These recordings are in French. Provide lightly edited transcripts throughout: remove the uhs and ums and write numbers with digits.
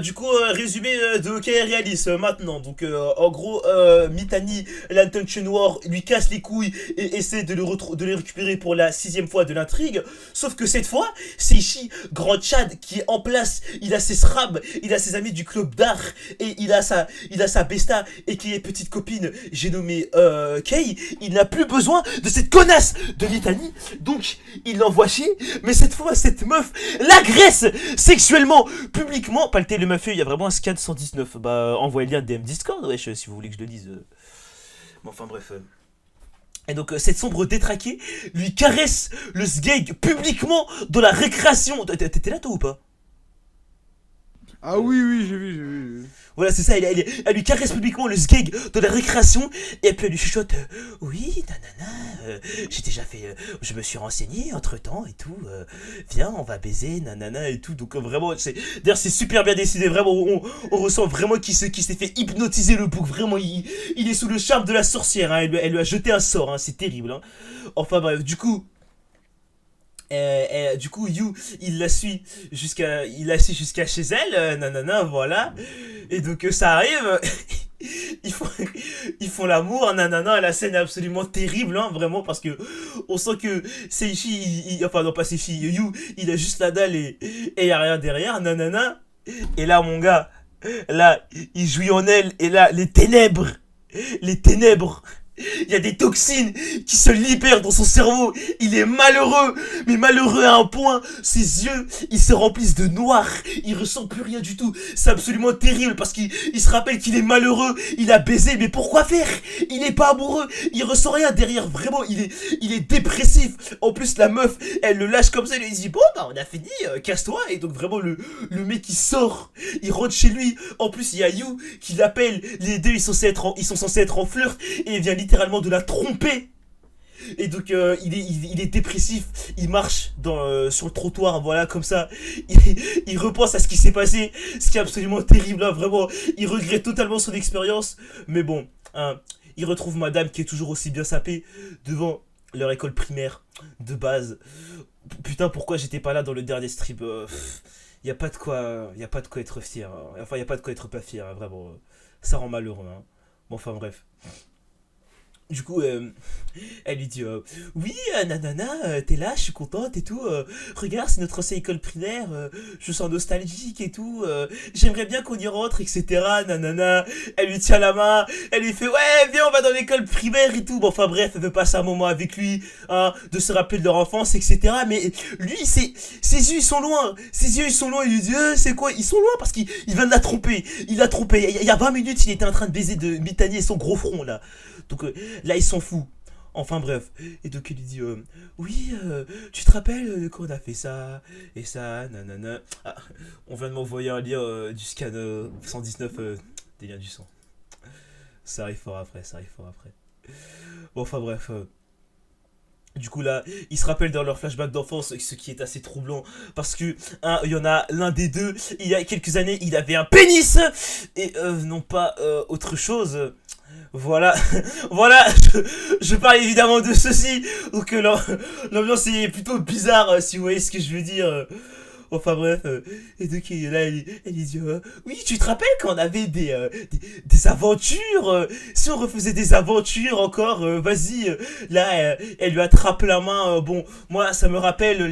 Du coup, résumé de OK Realis maintenant. Donc, en gros, Mitani, l'Intention War, lui casse les couilles et essaie de les récupérer pour la sixième fois de l'intrigue. Sauf que cette fois, c'est Ishii, Grand Chad, qui est en place. Il a ses SRAB, il a ses amis du club d'art et il a sa Besta et qui est petite copine, j'ai nommé Kei. Il n'a plus besoin de cette connasse de Mitani. Donc, il l'envoie chier. Mais cette fois, cette meuf l'agresse sexuellement, publiquement. Pas le télémafieux, il y a vraiment un scan 119. Bah, envoyez le lien DM Discord, wesh, si vous voulez que je le dise. Bon, enfin, bref. Et donc, cette sombre détraquée lui caresse le sgeg publiquement dans la récréation. T'étais là, toi, ou pas? Ah oui, oui, j'ai vu. Voilà, c'est ça, elle lui caresse publiquement le sgeg de la récréation, et puis elle lui chuchote oui, nanana, j'ai déjà fait. Je me suis renseigné entre temps et tout, viens, on va baiser, nanana et tout. Donc, vraiment, d'ailleurs, c'est super bien décidé, vraiment, on ressent vraiment qu'il s'est fait hypnotiser le bouc, vraiment, il est sous le charme de la sorcière, hein, elle lui a jeté un sort, hein, c'est terrible. Hein. Enfin, bref, du coup. You, il la suit jusqu'à chez elle, nanana, voilà. Et donc, ça arrive, ils font, ils font l'amour, nanana, la scène est absolument terrible, hein, vraiment, parce que on sent que Seishi, enfin, non, pas Seishi, You, il a juste la dalle et y a rien derrière, nanana. Et là, mon gars, là, il jouit en elle, et là, les ténèbres, il y a des toxines qui se libèrent dans son cerveau. Il est malheureux, mais malheureux à un point. Ses yeux, ils se remplissent de noir. Il ressent plus rien du tout. C'est absolument terrible parce qu'il se rappelle qu'il est malheureux. Il a baisé, mais pourquoi faire? Il est pas amoureux. Il ressent rien derrière. Vraiment, il est dépressif. En plus, la meuf, elle le lâche comme ça. Elle lui dit bon, bah on a fini, casse-toi. Et donc vraiment le mec il sort. Il rentre chez lui. En plus, il y a You qui l'appelle. Les deux, ils sont censés être en flirt et il vient littéralement de la tromper. Et donc il est dépressif, il marche sur le trottoir, voilà, comme ça. Il repense à ce qui s'est passé, ce qui est absolument terrible, hein, vraiment. Il regrette totalement son expérience, mais bon, hein, il retrouve madame qui est toujours aussi bien sapée devant leur école primaire de base. Putain, pourquoi j'étais pas là dans le dernier stream? Y a pas de quoi, y a pas de quoi être fier, hein. Enfin, y a pas de quoi être pas fier, hein, vraiment. Ça rend malheureux, hein. Bon, enfin bref. Du coup, elle lui dit oui, nanana, t'es là, je suis contente et tout. Regarde, c'est notre ancienne école primaire. Je sens nostalgique et tout. J'aimerais bien qu'on y rentre, etc. Nanana. Elle lui tient la main. Elle lui fait ouais, viens, on va dans l'école primaire et tout. Bon, enfin bref, elle veut passer un moment avec lui, hein, de se rappeler de leur enfance, etc. Mais lui, ses yeux ils sont loin. Ses yeux ils sont loin. Il lui dit c'est quoi? Ils sont loin parce qu'il vient de la tromper. Il l'a trompé. Il y a 20 minutes, il était en train de baiser de Mitani et son gros front là. Donc là, il s'en fout. Enfin bref. Et donc il lui dit oui, tu te rappelles quand on a fait ça et ça, nanana. Ah, on vient de m'envoyer un lien du scan 119 des liens du sang. Ça arrive fort après, ça arrive fort après. Bon, enfin bref. Du coup là, ils se rappellent dans leur flashback d'enfance, ce qui est assez troublant, parce que il y en a l'un des deux, il y a quelques années, il avait un pénis et non pas autre chose. Voilà, voilà, je parle évidemment de ceci, donc l'ambiance est plutôt bizarre, si vous voyez ce que je veux dire. Enfin bref, et donc là, elle dit oui, tu te rappelles quand on avait des aventures, si on refaisait des aventures encore, vas-y, là, elle lui attrape la main, bon, moi, ça me rappelle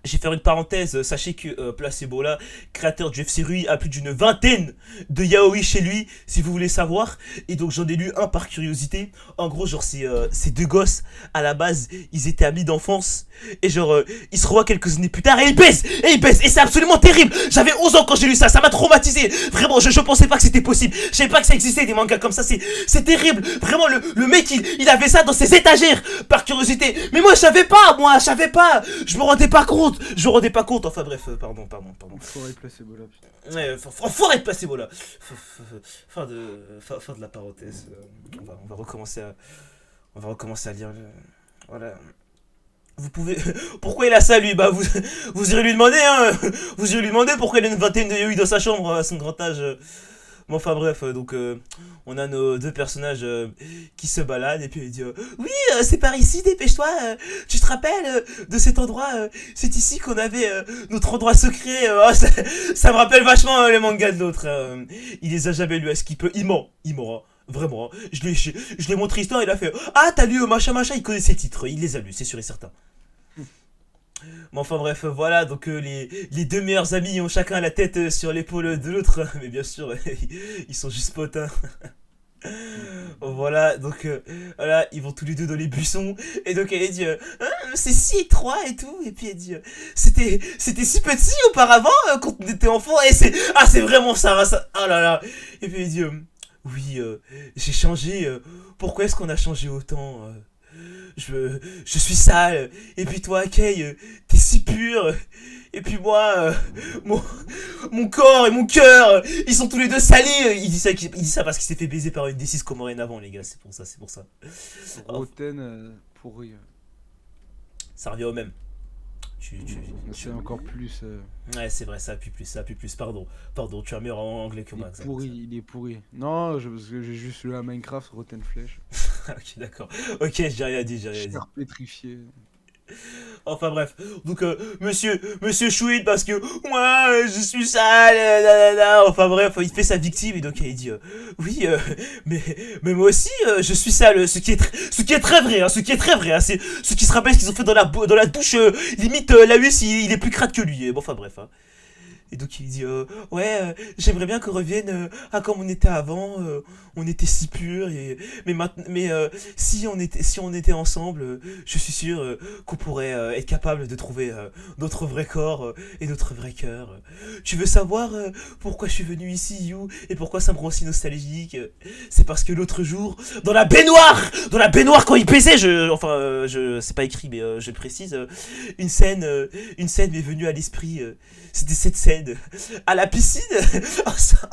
je vais faire une parenthèse, sachez que Placebo là, créateur du FC Rui, a plus d'une vingtaine de yaoi chez lui, si vous voulez savoir. Et donc j'en ai lu un par curiosité. En gros, genre ces deux gosses, à la base, ils étaient amis d'enfance. Et genre, ils se revoient quelques années plus tard et ils baissent, et c'est absolument terrible. J'avais 11 ans quand j'ai lu ça, ça m'a traumatisé. Vraiment, je pensais pas que c'était possible. Je savais pas que ça existait des mangas comme ça, c'est terrible. Vraiment, le mec, il avait ça dans ses étagères, par curiosité. Mais moi, je savais pas. Je me rendais pas compte. Enfin bref, pardon. Forêt placebo là, putain. Ouais, forêt de placebo là. Fin de la parenthèse. On va recommencer à lire. Voilà. Vous pouvez. Pourquoi il a ça lui? Bah vous irez lui demander, hein. Vous irez lui demander pourquoi il a une vingtaine de yaoi dans sa chambre à son grand âge. Mais enfin bref, donc on a nos deux personnages qui se baladent et puis il dit oui, c'est par ici, dépêche-toi. Tu te rappelles de cet endroit c'est ici qu'on avait notre endroit secret. Oh, ça me rappelle vachement les mangas de l'autre. Il les a jamais lus à ce qu'il peut. Il ment. Hein. Vraiment, hein. Je lui ai montré l'histoire, il a fait ah, t'as lu machin machin, il connaît ses titres, il les a lus, c'est sûr et certain. Mais enfin bref, voilà, donc les deux meilleurs amis ont chacun la tête sur l'épaule de l'autre, mais bien sûr, ils sont juste potes, hein. Voilà, donc voilà, ils vont tous les deux dans les buissons, et donc elle dit c'est si étroit et tout, et puis elle dit c'était si petit auparavant quand on était enfant, et c'est vraiment ça, oh là là, et puis elle dit oui, j'ai changé, pourquoi est-ce qu'on a changé autant je suis sale, et puis toi, Kay, t'es si pur, et puis moi, mon corps et mon cœur, ils sont tous les deux salis. Il dit ça parce qu'il s'est fait baiser par une D6 comorienne avant, les gars, c'est pour ça. Roten pourri. Ça revient au même. C'est encore plus. Ouais, c'est vrai, ça appuie plus, pardon, tu as meilleur en anglais que moi. Il est pourri. Non, parce que j'ai juste lu à Minecraft, Rotten Flèche. Ok, d'accord. Ok, j'ai rien dit. Chair pétrifié. Enfin bref, donc monsieur Chouid parce que moi je suis sale, nanana. Enfin bref, il fait sa victime et donc il dit oui, mais moi aussi je suis sale, ce qui est très vrai, hein, c'est ce qui se rappelle ce qu'ils ont fait dans la douche, limite la huisse il est plus crade que lui. Bon, enfin bref, hein. Et donc il dit ouais, j'aimerais bien qu'on revienne à comme on était avant, on était si purs, mais si on était ensemble, je suis sûr qu'on pourrait être capable de trouver notre vrai corps et notre vrai cœur. Tu veux savoir pourquoi je suis venu ici, You, et pourquoi ça me rend si nostalgique? C'est parce que l'autre jour, dans la baignoire quand il baisait, c'est pas écrit mais je le précise, une scène m'est venue à l'esprit. C'était cette scène à la piscine. Oh,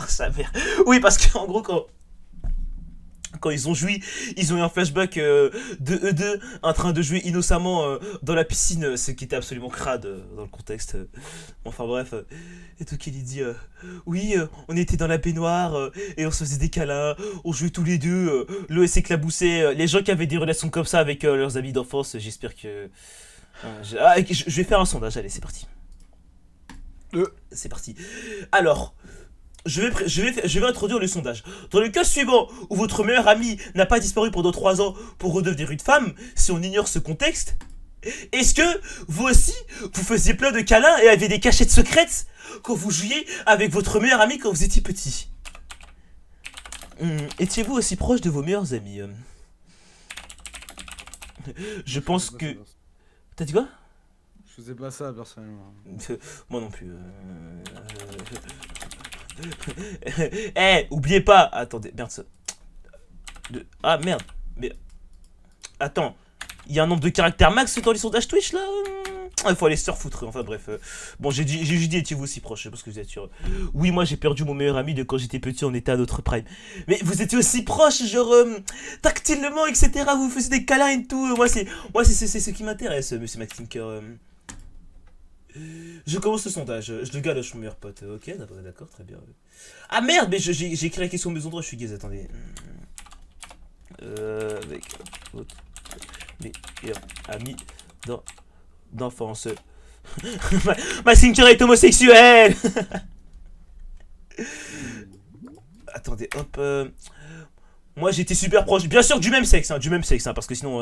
ça merde. Oui, parce qu'en gros, quand ils ont joui, ils ont eu un flashback de eux deux en train de jouer innocemment dans la piscine, ce qui était absolument crade dans le contexte. Enfin bref, et tout qu'il dit oui, on était dans la baignoire et on se faisait des câlins, on jouait tous les deux, l'eau s'éclaboussait. Les gens qui avaient des relations comme ça avec leurs amis d'enfance, j'espère que je vais faire un sondage. Allez, c'est parti. C'est parti. Alors, je vais introduire le sondage. Dans le cas suivant, où votre meilleur ami n'a pas disparu pendant 3 ans pour redevenir une femme, si on ignore ce contexte, est-ce que vous aussi, vous faisiez plein de câlins et aviez des cachettes secrètes quand vous jouiez avec votre meilleur ami quand vous étiez petit? Étiez-vous aussi proche de vos meilleurs amis? Je pense que... T'as dit quoi? Je faisais pas ça personnellement. Moi non plus. Oubliez pas. Attendez, merde ça. Ah merde. Mais attends, il y a un nombre de caractères max dans les sondages Twitch là. Il faut aller se refoutre. Enfin bref. Bon, j'ai juste dit étiez-vous aussi proche parce que vous êtes sûr. Oui, moi j'ai perdu mon meilleur ami de quand j'étais petit, on était à notre prime. Mais vous étiez aussi proche, genre tactilement, etc. Vous faisiez des câlins et tout. Moi c'est ce qui m'intéresse, monsieur Max Tinker. Je commence le sondage, je le galoche mon meilleur pote, ok, d'accord, très bien. Ah merde, mais j'ai écrit la question de mes endroits, je suis gaze, attendez. Avec votre meilleur ami d'enfance. Ma ceinture est homosexuelle. Attendez, hop. Moi j'étais super proche, bien sûr du même sexe, parce que sinon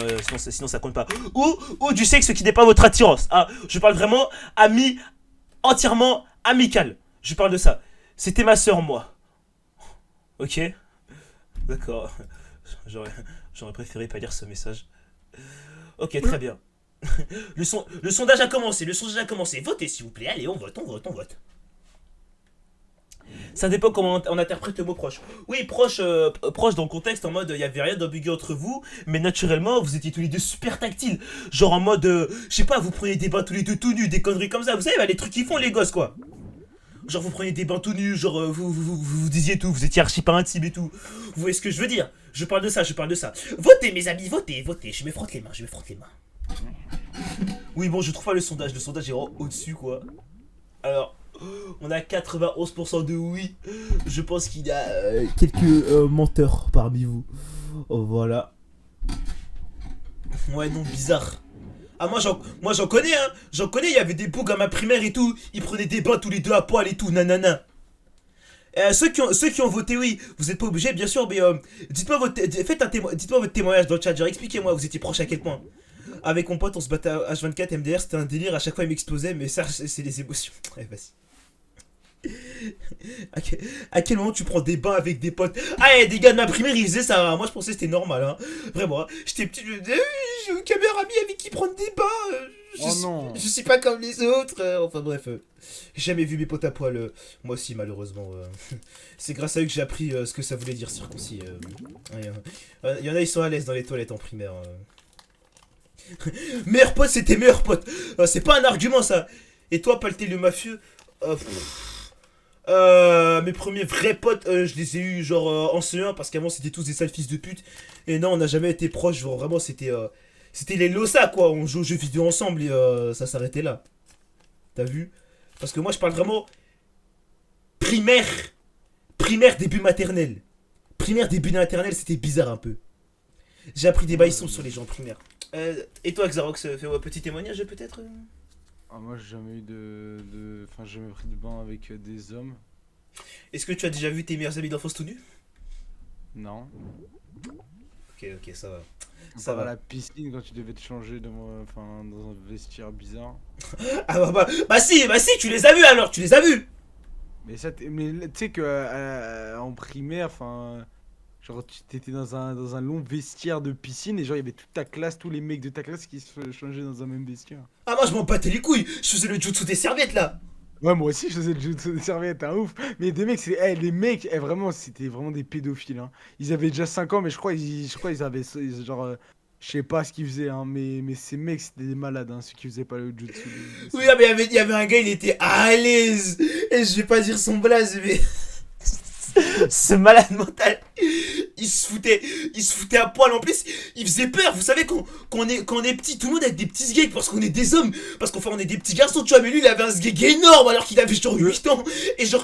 ça compte pas. Ou du sexe qui n'est pas votre attirance. Ah, je parle vraiment ami, entièrement amical. Je parle de ça. C'était ma soeur, moi. Ok. D'accord. J'aurais préféré pas lire ce message. Ok, très bien. Le sondage a commencé, Votez s'il vous plaît, allez, on vote. Ça dépend comment on interprète le mot proche. Oui, proche dans le contexte, en mode il y avait rien d'ambigu entre vous, mais naturellement vous étiez tous les deux super tactiles. Genre en mode, je sais pas, vous preniez des bains tous les deux tout nus, des conneries comme ça. Vous savez, bah, les trucs qu'ils font les gosses quoi. Genre vous preniez des bains tout nus, genre vous disiez tout, vous étiez archi pas intime et tout. Vous voyez ce que je veux dire? Je parle de ça. Votez mes amis, votez. Je me frotte les mains. Oui bon, je trouve pas le sondage est au-dessus quoi. Alors... On a 91% de oui. Je pense qu'il y a quelques menteurs parmi vous. Oh, voilà. Ouais, non, bizarre. Ah, moi j'en connais, hein. J'en connais, il y avait des bougs à ma primaire et tout. Ils prenaient des bains tous les deux à poil et tout, nanana. Ceux qui ont voté oui, vous êtes pas obligés, bien sûr, mais dites-moi votre témoignage dans le chat. Genre, expliquez-moi, vous étiez proche à quel point. Avec mon pote, on se battait à H24, MDR, c'était un délire. À chaque fois, il m'explosait, mais ça, c'est les émotions. Ouais, vas-y. À quel moment tu prends des bains avec des potes? Ah, des gars de ma primaire, ils faisaient ça. Moi, je pensais que c'était normal, hein. Vraiment, hein. J'étais petit, je me disais, oui, j'ai aucun meilleur ami avec qui prendre des bains. Oh non. Je suis pas comme les autres. Enfin, bref. J'ai jamais vu mes potes à poil. Moi aussi, malheureusement. C'est grâce à eux que j'ai appris ce que ça voulait dire circoncis. Il y en a, ils sont à l'aise dans les toilettes en primaire. Meilleur pote, c'était meilleur pote. C'est pas un argument, ça. Et toi, Palté le mafieux? Mes premiers vrais potes, je les ai eu genre en CE1 parce qu'avant c'était tous des sales fils de pute. Et non, on n'a jamais été proches, genre vraiment c'était les losa quoi. On joue aux jeux vidéo ensemble et ça s'arrêtait là. T'as vu? Parce que moi je parle vraiment primaire, début maternelle. Primaire, début maternelle, c'était bizarre un peu. J'ai appris des bails sur les gens primaires. Et toi, Xarox, fais un petit témoignage peut-être? Ah, moi j'ai jamais eu Enfin, j'ai jamais pris de bain avec des hommes. Est-ce que tu as déjà vu tes meilleurs amis d'enfance tout nus? Non. Ok, ça va. Ça va à la piscine quand tu devais te changer enfin, dans un vestiaire bizarre. Ah bah si, tu les as vus alors, tu les as vus. Mais tu sais que en primaire, enfin, genre t'étais dans un long vestiaire de piscine et genre il y avait toute ta classe, tous les mecs de ta classe qui se changeaient dans un même vestiaire. Ah moi je m'en battais les couilles, je faisais le jutsu des serviettes là. Ouais, moi aussi je faisais le jutsu des serviettes, un ouf. Mais des mecs, les mecs, vraiment, c'était vraiment des pédophiles, hein. Ils avaient déjà 5 ans, mais je crois ils avaient genre, je sais pas ce qu'ils faisaient, hein, mais ces mecs c'était des malades, hein, ceux qui faisaient pas le jutsu. Oui, mais il y avait un gars, il était à l'aise. Et je vais pas dire son blaze, mais ce malade mental, il se foutait à poil en plus, il faisait peur. Vous savez quand on est petit, tout le monde a des petits sgags parce qu'on est des hommes, parce qu'on est des petits garçons, tu vois. Mais lui, il avait un sgeg énorme alors qu'il avait genre 8 ans. Et genre,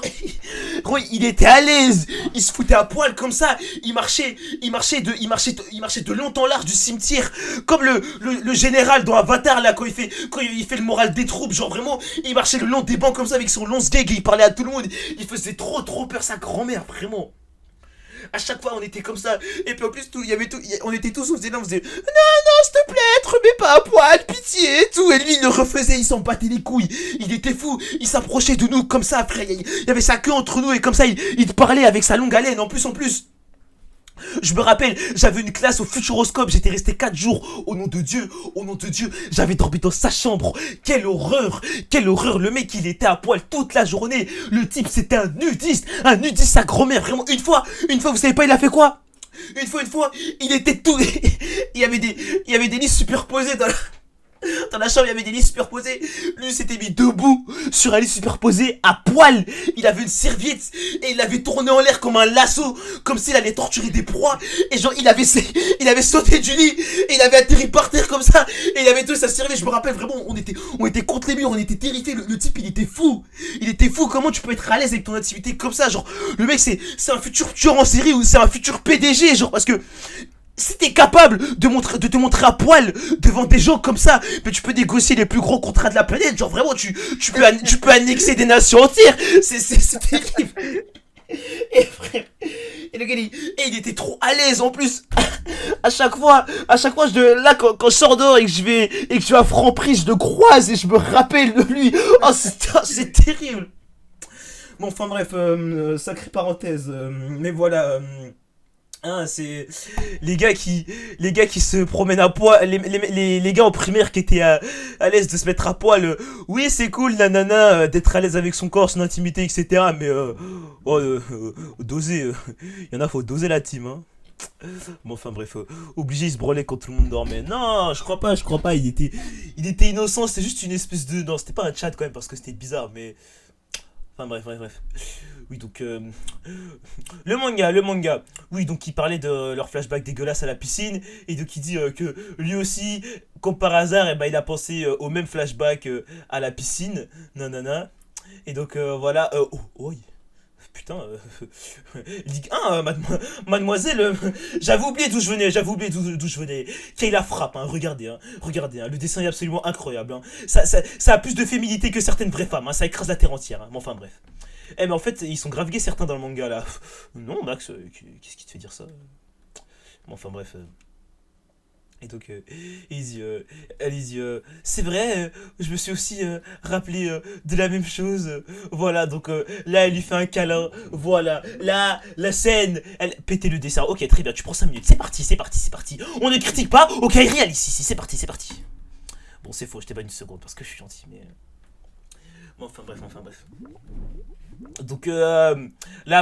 gros, il était à l'aise, il se foutait à poil comme ça. Il marchait de long en large du cimetière, comme le général dans Avatar là, quand il fait le moral des troupes. Genre vraiment, il marchait le long des bancs comme ça avec son long sgeg et il parlait à tout le monde. Il faisait trop peur, sa grand-mère, vraiment. À chaque fois on était comme ça. Et puis en plus on était tous, on faisait non, s'il te plaît, te remets pas à poil, pitié et tout. Et lui il le refaisait, il s'en battait les couilles. Il était fou, il s'approchait de nous comme ça. Après il y avait sa queue entre nous et comme ça il te parlait avec sa longue haleine. En plus je me rappelle, j'avais une classe au Futuroscope, j'étais resté 4 jours, au nom de Dieu, j'avais dormi dans sa chambre. Quelle horreur, le mec il était à poil toute la journée. Le type c'était un nudiste, sa grand-mère, vraiment. Une fois, vous savez pas il a fait quoi? Une fois, il était tout, il y avait des lits superposés dans la chambre, il y avait des lits superposés. Lui s'était mis debout sur un lit superposé à poil. Il avait une serviette et il l'avait tourné en l'air comme un lasso, comme s'il allait torturer des proies. Et genre il avait sauté du lit et il avait atterri par terre comme ça. Et il avait tout sa serviette. Je me rappelle vraiment, on était contre les murs, on était terrifiés. Le type il était fou. Comment tu peux être à l'aise avec ton activité comme ça? Genre le mec c'est un futur tueur en série ou c'est un futur PDG. Genre parce que si t'es capable de te montrer à poil devant des gens comme ça, mais tu peux négocier les plus gros contrats de la planète. Genre vraiment, tu peux annexer des nations entières. C'est terrible. Et frère, et le gars, il était trop à l'aise en plus. À chaque fois, quand je sors dehors et que je vais à Franprix, je le croise et je me rappelle de lui. Oh, c'est terrible. Bon, enfin bref, sacrée parenthèse. Mais voilà. C'est les gars qui se promènent à poil, les gars en primaire qui étaient à l'aise de se mettre à poil. Oui, c'est cool, nanana, d'être à l'aise avec son corps, son intimité, etc. Mais doser, il y en a, faut doser la team, hein. Bon, enfin bref, obligé, il se branlait quand tout le monde dormait. Non, je crois pas, il était innocent, c'était juste une espèce de, non, c'était pas un chat quand même parce que c'était bizarre, mais enfin bref. Oui, donc le manga. Oui, donc il parlait de leur flashback dégueulasse à la piscine et donc il dit que lui aussi, comme par hasard, il a pensé au même flashback à la piscine, nanana. Et donc voilà. Oh, oh, putain. Ligue 1, mademoiselle. J'avais oublié d'où je venais. J'avais oublié d'où je venais. Kayla frappe, hein, regardez. Hein, regardez, hein, le dessin est absolument incroyable. Hein. Ça a plus de féminité que certaines vraies femmes. Hein, ça écrase la terre entière. Hein, mais enfin, bref. Eh, mais en fait, ils sont grave gays certains dans le manga là. Non, Max, qu'est-ce qui te fait dire ça? Bon, enfin, bref. Et donc, elle dit, c'est vrai, je me suis aussi rappelé de la même chose. Voilà, donc là, elle lui fait un câlin. Voilà, là, la scène, elle pété le dessin. Ok, très bien, tu prends 5 minutes. C'est parti, c'est parti, c'est parti. On ne critique pas. Ok, réalise ici, c'est parti, c'est parti. Bon, c'est faux, je t'ai pas une seconde parce que je suis gentil, mais. Bon, enfin, bref, enfin, bref. Donc là,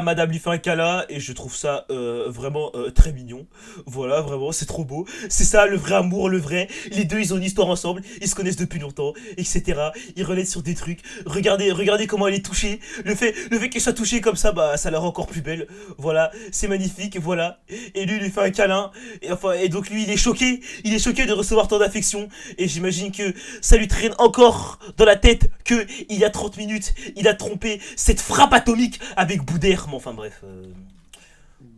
madame lui fait un câlin et je trouve ça vraiment très mignon. Voilà, vraiment, c'est trop beau. C'est ça le vrai amour, le vrai. Les deux, ils ont une histoire ensemble, ils se connaissent depuis longtemps, etc. Ils relatent sur des trucs. Regardez comment elle est touchée. Le fait qu'elle soit touchée comme ça, bah, ça la rend encore plus belle. Voilà, c'est magnifique, voilà. Et lui, il lui fait un câlin. Et donc lui, il est choqué. Il est choqué de recevoir tant d'affection. Et j'imagine que ça lui traîne encore dans la tête que il y a 30 minutes, il a trompé cette frappe atomique avec Boudère. Mais enfin bref,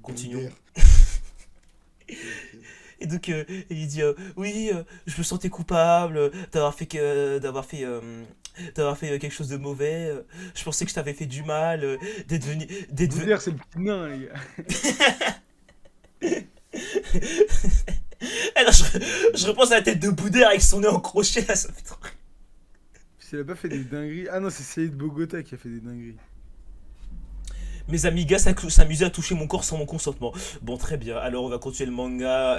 continuons. Et donc il dit oui, je me sentais coupable d'avoir fait quelque chose de mauvais. Je pensais que je t'avais fait du mal, d'être venu. Boudère, c'est le petit nain, les gars. Alors, je repense à la tête de Boudère avec son nez en crochet là, ça fait trop. Il a pas fait des dingueries. Ah non, c'est Saïd Bogota qui a fait des dingueries. Mes amigas s'amusaient à toucher mon corps sans mon consentement. Bon, très bien. Alors, on va continuer le manga.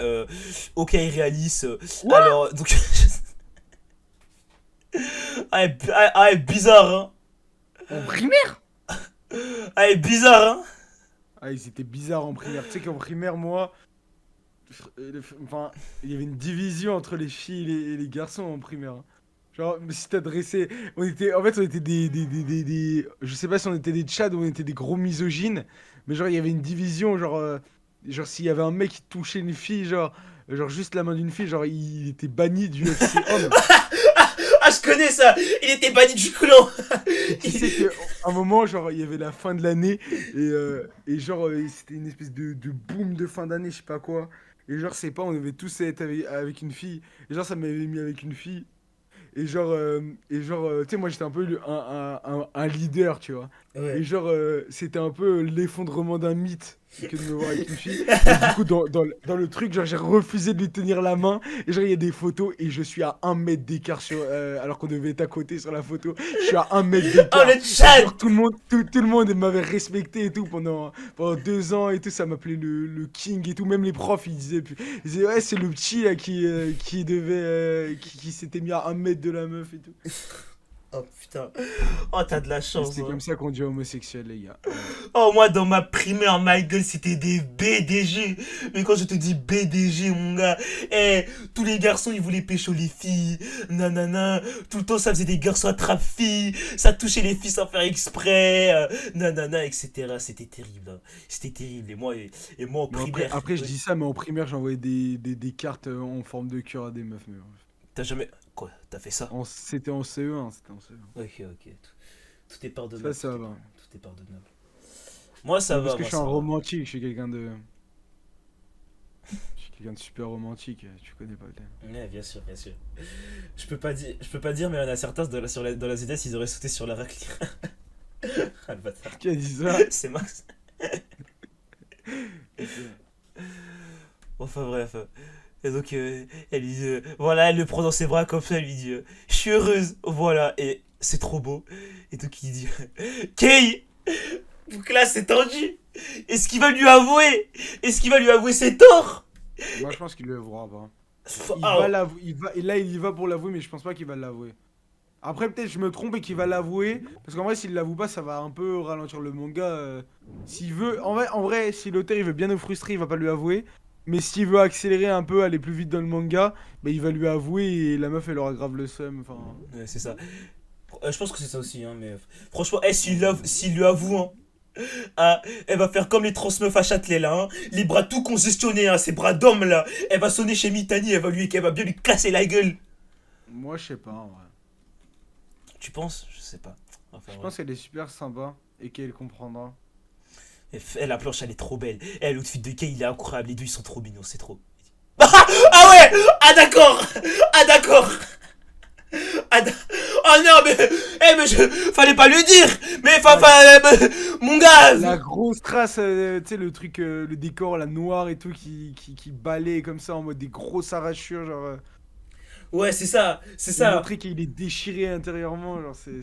Ok, réaliste. Alors, donc. Bizarre, hein. En primaire? Bizarre, hein. Ah, ils étaient bizarres en primaire. Tu sais qu'en primaire, moi. Enfin, il y avait une division entre les filles et les garçons en primaire. Hein. Genre, mais si t'adressais. En fait, on était je sais pas si on était des tchads ou on était des gros misogynes. Mais genre, il y avait une division. Genre s'il y avait un mec qui touchait une fille, genre juste la main d'une fille, genre, il était banni du UFC homme. Ah, je connais ça. Il était banni du clan. Tu sais qu'à un moment, genre, il y avait la fin de l'année. Et genre, c'était une espèce de boom de fin d'année, je sais pas quoi. Et genre, c'est pas, on devait tous être avec une fille. Et genre, ça m'avait mis avec une fille. Et genre, tu sais, moi j'étais un peu un leader, tu vois. Ouais. Et genre, c'était un peu l'effondrement d'un mythe que de me voir avec une fille. Et du coup, dans le truc, genre, j'ai refusé de lui tenir la main. Et genre, il y a des photos et je suis à 1 mètre d'écart alors qu'on devait être à côté sur la photo. Je suis à 1 mètre Oh, d'écart. le Et chat. genre, tout le monde m'avait respecté et tout pendant 2 ans et tout. Ça m'appelait le king et tout. Même les profs, ils disaient ouais, c'est le petit là qui s'était mis à 1 mètre de la meuf et tout. Oh putain. Oh, t'as de la Et chance. c'est Hein. comme ça qu'on dit homosexuel, les gars. Oh, moi, dans ma primaire, my gueule, c'était des BDG. Mais quand je te dis BDG, mon gars, tous les garçons, ils voulaient pécho les filles. Nanana. Tout le temps, ça faisait des garçons attrape-filles. Ça touchait les filles sans faire exprès. Nanana, etc. C'était terrible. Hein. C'était terrible. Et moi, en Bon, après, primaire. après, je dis ça, mais en primaire, j'envoyais des cartes en forme de cœur à des meufs. Mais bref. T'as jamais. Quoi? T'as fait ça? C'était en CE1, c'était en CE1. Ok, ok. Tout est pardonnable. Ça va. Tout est pardonnable. Moi, ça Mais va. parce que Moi, je suis ça un va. romantique, je suis quelqu'un de... Je suis quelqu'un de super romantique, tu connais pas le thème. Ouais, bien sûr, bien sûr. Je peux pas dire, mais il y en a certains dans la ZS, ils auraient sauté sur la raclure. Ah, le bâtard. Qui a dit ça? C'est Max. Enfin bref. Et donc, elle lui dit, voilà, elle le prend dans ses bras comme ça, elle lui dit, je suis heureuse, voilà, et c'est trop beau. Et donc il dit, Kay, donc là c'est tendu. Est-ce qu'il va lui avouer? Est-ce qu'il va lui avouer ses torts? Moi, je pense qu'il le avouera pas. Il Ah, va l'avouer, et là, il y va pour l'avouer, mais je pense pas qu'il va l'avouer. Après, peut-être je me trompe et qu'il va l'avouer. Parce qu'en vrai, s'il l'avoue pas, ça va un peu ralentir le manga. S'il veut. En vrai, si l'auteur il veut bien nous frustrer, il va pas lui avouer. Mais s'il veut accélérer un peu, aller plus vite dans le manga, bah, il va lui avouer et la meuf elle aura grave le seum. Enfin. ouais, c'est ça. Je pense que c'est ça aussi, hein, mais franchement, s'il lui avoue, hein, elle va faire comme les transmeufs à Châtelet là, hein, les bras tout congestionnés, hein, ces bras d'homme là. Elle va sonner chez Mitani, elle va bien lui casser la gueule. Moi, je sais pas en vrai. Tu penses? Je sais pas. Enfin, Je ouais. pense qu'elle est super sympa et qu'elle comprendra. La planche, elle est trop belle. Et l'outfit de Kay, il est incroyable. Les deux, ils sont trop mignons, c'est trop. Ah ouais. Ah d'accord. Ah d'accord. Ah, oh non, mais. Eh, mais je. Fallait pas lui dire. Mais. La, Mon gars. la grosse trace, tu sais, le truc, le décor, la noire et tout, qui balaye comme ça en mode des grosses arrachures, genre. Ouais, c'est ça. C'est Et ça. montrer qu'il est déchiré intérieurement, genre, c'est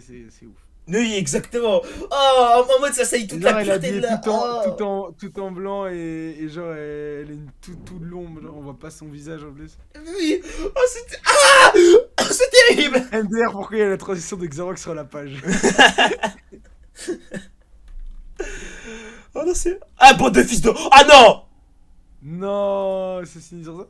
ouf. Oui, exactement. Oh, en mode ça saillit Et toute la genre, elle est pureté de habillée la. Oh. tout en blanc et genre, elle est tout de l'ombre, genre, on voit pas son visage en plus. Oui. Oh, c'était. Ah. Oh, c'est terrible. MDR, pourquoi il y a la transition de Xerox sur la page? Oh non, c'est. Ah, bande de fils de. Ah non. Non, c'est fini sur ça?